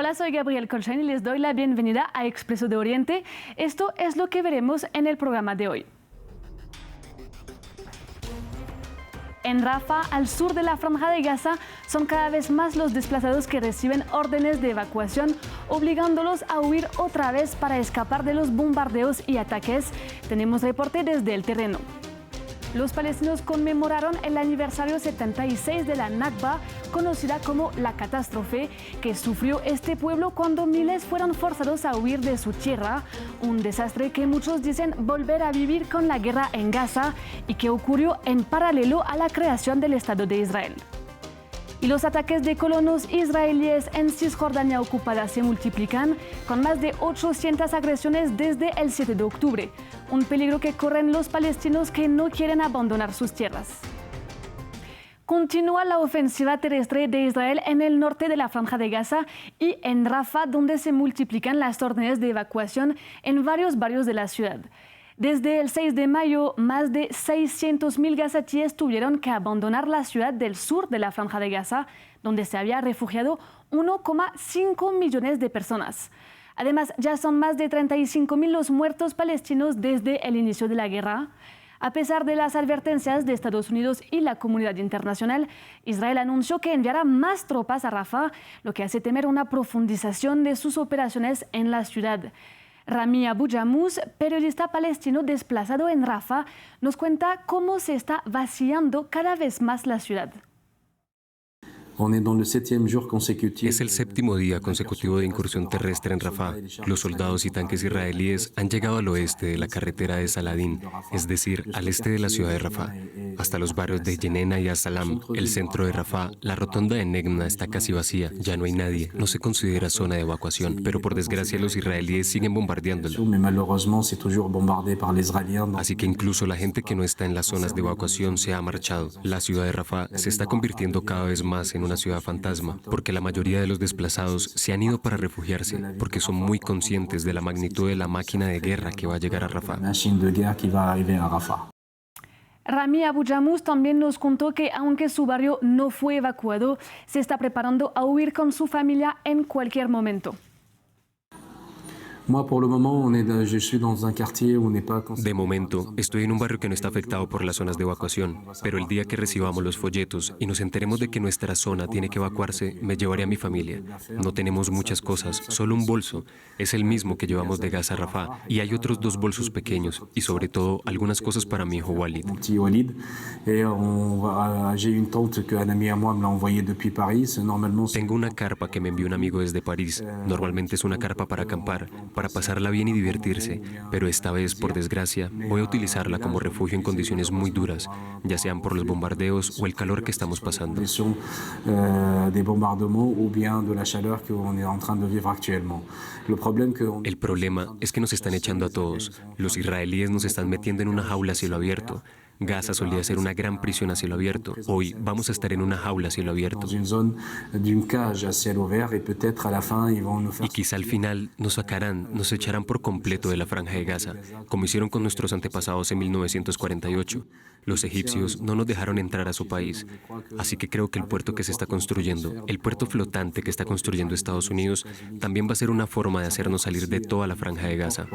Hola, soy Gabriel Colchain y les doy la bienvenida a Expreso de Oriente. Esto es lo que veremos en el programa de hoy. En Rafah, al sur de la Franja de Gaza, son cada vez más los desplazados que reciben órdenes de evacuación, obligándolos a huir otra vez para escapar de los bombardeos y ataques. Tenemos reporte desde el terreno. Los palestinos conmemoraron el aniversario 76 de la Nakba, conocida como la catástrofe, que sufrió este pueblo cuando miles fueron forzados a huir de su tierra. Un desastre que muchos dicen volver a vivir con la guerra en Gaza y que ocurrió en paralelo a la creación del Estado de Israel. Y los ataques de colonos israelíes en Cisjordania ocupada se multiplican, con más de 800 agresiones desde el 7 de octubre. Un peligro que corren los palestinos que no quieren abandonar sus tierras. Continúa la ofensiva terrestre de Israel en el norte de la Franja de Gaza y en Rafah, donde se multiplican las órdenes de evacuación en varios barrios de la ciudad. Desde el 6 de mayo, más de 600.000 gazatíes tuvieron que abandonar la ciudad del sur de la Franja de Gaza, donde se había refugiado 1,5 millones de personas. Además, ya son más de 35.000 los muertos palestinos desde el inicio de la guerra. A pesar de las advertencias de Estados Unidos y la comunidad internacional, Israel anunció que enviará más tropas a Rafah, lo que hace temer una profundización de sus operaciones en la ciudad. Rami Abu Jamous, periodista palestino desplazado en Rafah, nos cuenta cómo se está vaciando cada vez más la ciudad. Es el séptimo día consecutivo de incursión terrestre en Rafah. Los soldados y tanques israelíes han llegado al oeste de la carretera de Saladín, es decir, al este de la ciudad de Rafah, hasta los barrios de Yenena y As-Salam. El centro de Rafah, la rotonda de Negna, está casi vacía, ya no hay nadie, no se considera zona de evacuación, pero por desgracia los israelíes siguen bombardeándola. Así que incluso la gente que no está en las zonas de evacuación se ha marchado. La ciudad de Rafah se está convirtiendo cada vez más en una ciudad fantasma, porque la mayoría de los desplazados se han ido para refugiarse, porque son muy conscientes de la magnitud de la máquina de guerra que va a llegar a Rafah. Rami Abu Jamous también nos contó que aunque su barrio no fue evacuado, se está preparando a huir con su familia en cualquier momento. De momento, estoy en un barrio que no está afectado por las zonas de evacuación, pero el día que recibamos los folletos y nos enteremos de que nuestra zona tiene que evacuarse, me llevaré a mi familia. No tenemos muchas cosas, solo un bolso. Es el mismo que llevamos de Gaza a Rafah, y hay otros 2 bolsos pequeños, y sobre todo, algunas cosas para mi hijo Walid. Tengo una carpa que me envió un amigo desde París. Normalmente es una carpa para acampar, para pasarla bien y divertirse, pero esta vez, por desgracia, voy a utilizarla como refugio en condiciones muy duras, ya sean por los bombardeos o el calor que estamos pasando. El problema es que nos están echando a todos. Los israelíes nos están metiendo en una jaula a cielo abierto. Gaza solía ser una gran prisión a cielo abierto. Hoy vamos a estar en una jaula a cielo abierto. Y quizá al final nos sacarán, nos echarán por completo de la Franja de Gaza, como hicieron con nuestros antepasados en 1948. Los egipcios no nos dejaron entrar a su país. Así que creo que el puerto que se está construyendo, el puerto flotante que está construyendo Estados Unidos, también va a ser una forma de hacernos salir de toda la Franja de Gaza.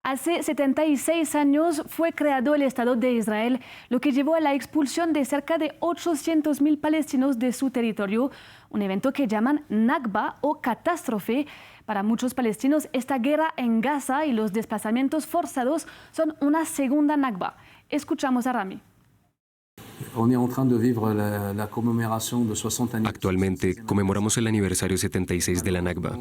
Hace 76 años fue creado el Estado de Israel, lo que llevó a la expulsión de cerca de 800.000 palestinos de su territorio, un evento que llaman Nakba o catástrofe. Para muchos palestinos, esta guerra en Gaza y los desplazamientos forzados son una segunda Nakba. Escuchamos a Rami. Actualmente conmemoramos el aniversario 76 de la Nakba.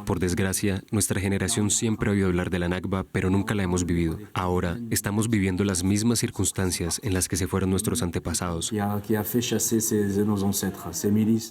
Por desgracia, nuestra generación siempre ha oído hablar de la Nakba, pero nunca la hemos vivido. Ahora estamos viviendo las mismas circunstancias en las que se fueron nuestros antepasados.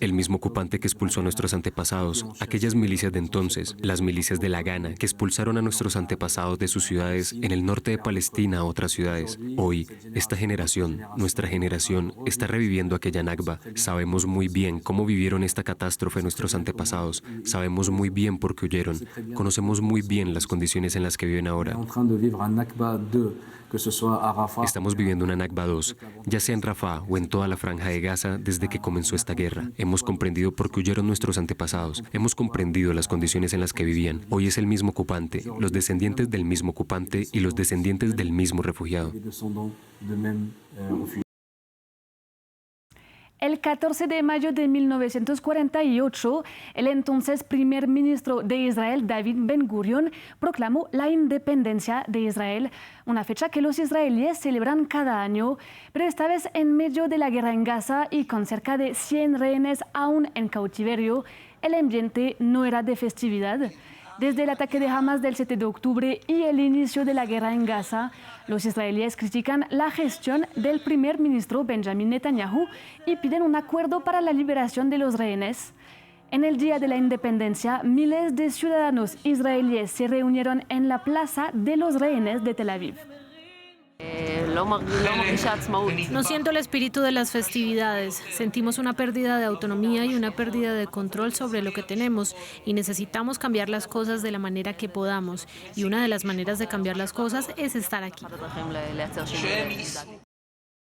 El mismo ocupante que expulsó a nuestros antepasados, aquellas milicias de entonces, las milicias de la Gana, que expulsaron a nuestros antepasados de sus ciudades en el norte de Palestina a otras ciudades. Hoy, esta generación, nuestra generación, está reviviendo aquella Nakba. Sabemos muy bien cómo vivieron esta catástrofe nuestros antepasados. Sabemos muy bien por qué huyeron. Conocemos muy bien las condiciones en las que viven ahora. Estamos viviendo una Nakba 2, ya sea en Rafah o en toda la franja de Gaza desde que comenzó esta guerra. Hemos comprendido por qué huyeron nuestros antepasados. Hemos comprendido las condiciones en las que vivían. Hoy es el mismo ocupante, los descendientes del mismo ocupante y los descendientes del mismo refugiado. El 14 de mayo de 1948, el entonces primer ministro de Israel, David Ben-Gurion, proclamó la independencia de Israel, una fecha que los israelíes celebran cada año, pero esta vez en medio de la guerra en Gaza y con cerca de 100 rehenes aún en cautiverio, el ambiente no era de festividad. Desde el ataque de Hamas del 7 de octubre y el inicio de la guerra en Gaza, los israelíes critican la gestión del primer ministro Benjamin Netanyahu y piden un acuerdo para la liberación de los rehenes. En el Día de la Independencia, miles de ciudadanos israelíes se reunieron en la Plaza de los Rehenes de Tel Aviv. No siento el espíritu de las festividades. Sentimos una pérdida de autonomía y una pérdida de control sobre lo que tenemos y necesitamos cambiar las cosas de la manera que podamos. Y una de las maneras de cambiar las cosas es estar aquí.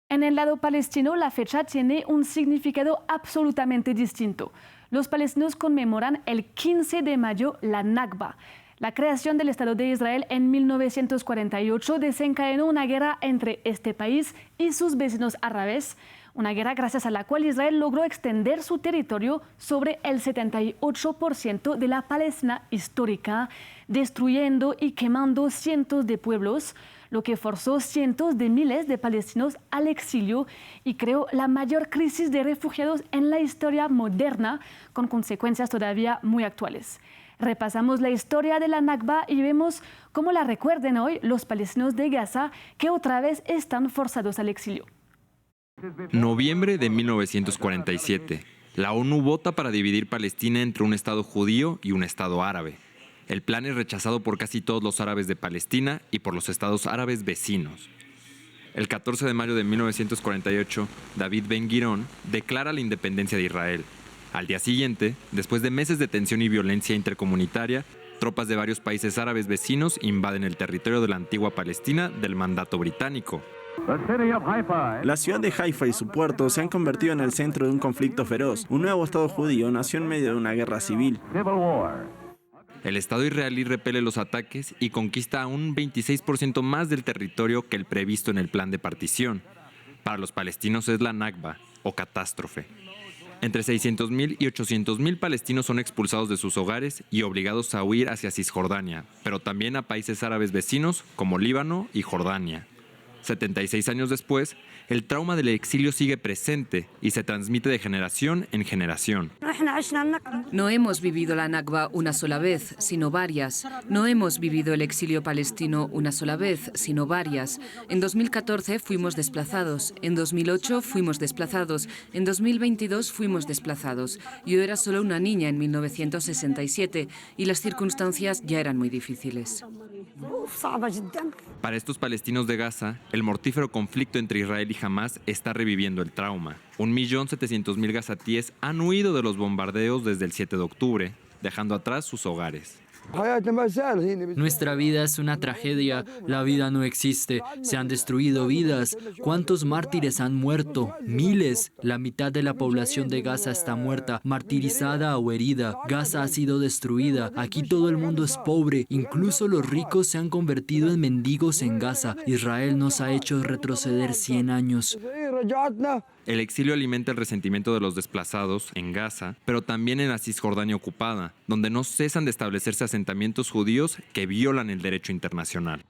En el lado palestino, la fecha tiene un significado absolutamente distinto. Los palestinos conmemoran el 15 de mayo la Nakba. La creación del Estado de Israel en 1948 desencadenó una guerra entre este país y sus vecinos árabes, una guerra gracias a la cual Israel logró extender su territorio sobre el 78% de la Palestina histórica, destruyendo y quemando cientos de pueblos, lo que forzó cientos de miles de palestinos al exilio y creó la mayor crisis de refugiados en la historia moderna, con consecuencias todavía muy actuales. Repasamos la historia de la Nakba y vemos cómo la recuerdan hoy los palestinos de Gaza, que otra vez están forzados al exilio. Noviembre de 1947. La ONU vota para dividir Palestina entre un Estado judío y un Estado árabe. El plan es rechazado por casi todos los árabes de Palestina y por los estados árabes vecinos. El 14 de mayo de 1948, David Ben-Gurion declara la independencia de Israel. Al día siguiente, después de meses de tensión y violencia intercomunitaria, tropas de varios países árabes vecinos invaden el territorio de la antigua Palestina del mandato británico. La ciudad de Haifa y su puerto se han convertido en el centro de un conflicto feroz. Un nuevo Estado judío nació en medio de una guerra civil. El Estado israelí repele los ataques y conquista un 26% más del territorio que el previsto en el plan de partición. Para los palestinos es la Nakba, o catástrofe. Entre 600.000 y 800.000 palestinos son expulsados de sus hogares y obligados a huir hacia Cisjordania, pero también a países árabes vecinos como Líbano y Jordania. 76 años después, el trauma del exilio sigue presente y se transmite de generación en generación. No hemos vivido la Nakba una sola vez, sino varias. No hemos vivido el exilio palestino una sola vez, sino varias. En 2014 fuimos desplazados, en 2008 fuimos desplazados, en 2022 fuimos desplazados. Yo era solo una niña en 1967 y las circunstancias ya eran muy difíciles. Para estos palestinos de Gaza, el mortífero conflicto entre Israel y Hamas está reviviendo el trauma. 1.700.000 gazatíes han huido de los bombardeos desde el 7 de octubre, dejando atrás sus hogares. Nuestra vida es una tragedia, la vida no existe, se han destruido vidas. ¿Cuántos mártires han muerto? Miles. La mitad de la población de Gaza está muerta, martirizada o herida. Gaza ha sido destruida. Aquí todo el mundo es pobre. Incluso los ricos se han convertido en mendigos en Gaza. Israel nos ha hecho retroceder 100 años. El exilio alimenta el resentimiento de los desplazados en Gaza, pero también en la Cisjordania ocupada, donde no cesan de establecerse asentamientos judíos que violan el derecho internacional.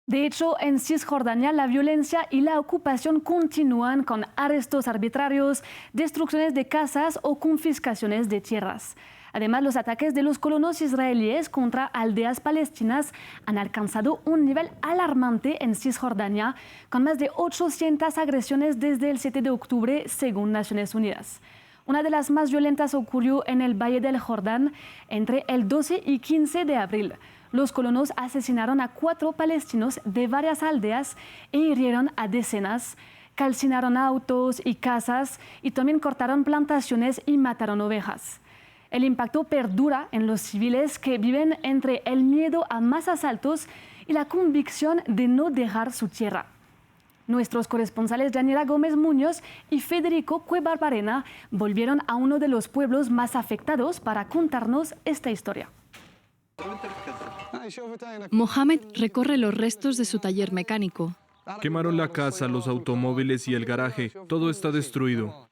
De hecho, en Cisjordania la violencia y la ocupación continúan con arrestos arbitrarios, destrucciones de casas o confiscaciones de tierras. Además, los ataques de los colonos israelíes contra aldeas palestinas han alcanzado un nivel alarmante en Cisjordania, con más de 800 agresiones desde el 7 de octubre, según Naciones Unidas. Una de las más violentas ocurrió en el Valle del Jordán entre el 12 y 15 de abril. Los colonos asesinaron a 4 palestinos de varias aldeas e hirieron a decenas. Calcinaron autos y casas y también cortaron plantaciones y mataron ovejas. El impacto perdura en los civiles que viven entre el miedo a más asaltos y la convicción de no dejar su tierra. Nuestros corresponsales Daniela Gómez Muñoz y Federico Cuebarbarena volvieron a uno de los pueblos más afectados para contarnos esta historia. Mohamed recorre los restos de su taller mecánico. Quemaron la casa, los automóviles y el garaje. Todo está destruido.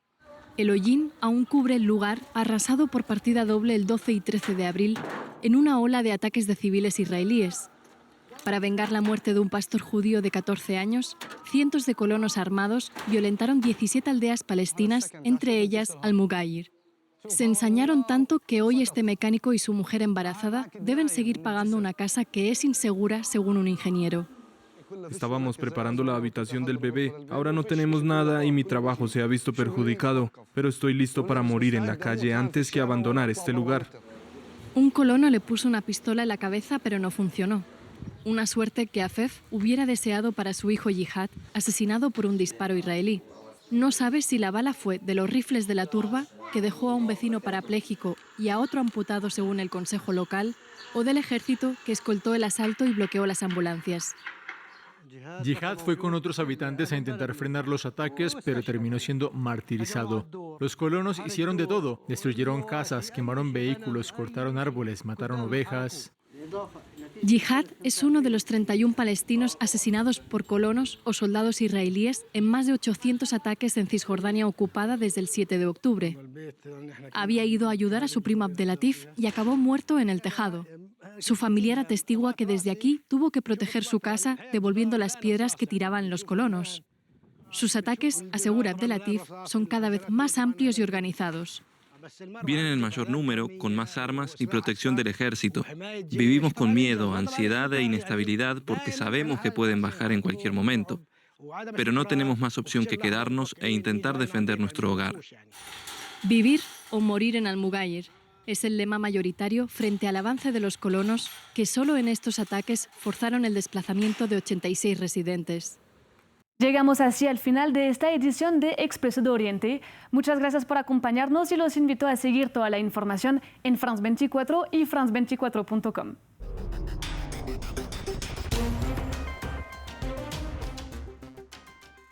El hollín aún cubre el lugar arrasado por partida doble el 12 y 13 de abril en una ola de ataques de civiles israelíes. Para vengar la muerte de un pastor judío de 14 años, cientos de colonos armados violentaron 17 aldeas palestinas, entre ellas Al-Mugayir. Se ensañaron tanto que hoy este mecánico y su mujer embarazada deben seguir pagando una casa que es insegura, según un ingeniero. Estábamos preparando la habitación del bebé. Ahora no tenemos nada y mi trabajo se ha visto perjudicado. Pero estoy listo para morir en la calle antes que abandonar este lugar. Un colono le puso una pistola en la cabeza, pero no funcionó. Una suerte que Afef hubiera deseado para su hijo Yihad, asesinado por un disparo israelí. No sabe si la bala fue de los rifles de la turba, que dejó a un vecino parapléjico y a otro amputado según el consejo local, o del ejército que escoltó el asalto y bloqueó las ambulancias. Yihad fue con otros habitantes a intentar frenar los ataques, pero terminó siendo martirizado. Los colonos hicieron de todo. Destruyeron casas, quemaron vehículos, cortaron árboles, mataron ovejas. Yihad es uno de los 31 palestinos asesinados por colonos o soldados israelíes en más de 800 ataques en Cisjordania ocupada desde el 7 de octubre. Había ido a ayudar a su primo Abdelatif y acabó muerto en el tejado. Su familiar atestigua que desde aquí tuvo que proteger su casa devolviendo las piedras que tiraban los colonos. Sus ataques, asegura Abdelatif, son cada vez más amplios y organizados. Vienen en mayor número, con más armas y protección del ejército. Vivimos con miedo, ansiedad e inestabilidad porque sabemos que pueden bajar en cualquier momento. Pero no tenemos más opción que quedarnos e intentar defender nuestro hogar. Vivir o morir en Al-Mugayir es el lema mayoritario frente al avance de los colonos que solo en estos ataques forzaron el desplazamiento de 86 residentes. Llegamos así al final de esta edición de Expreso de Oriente. Muchas gracias por acompañarnos y los invito a seguir toda la información en France 24 y france24.com.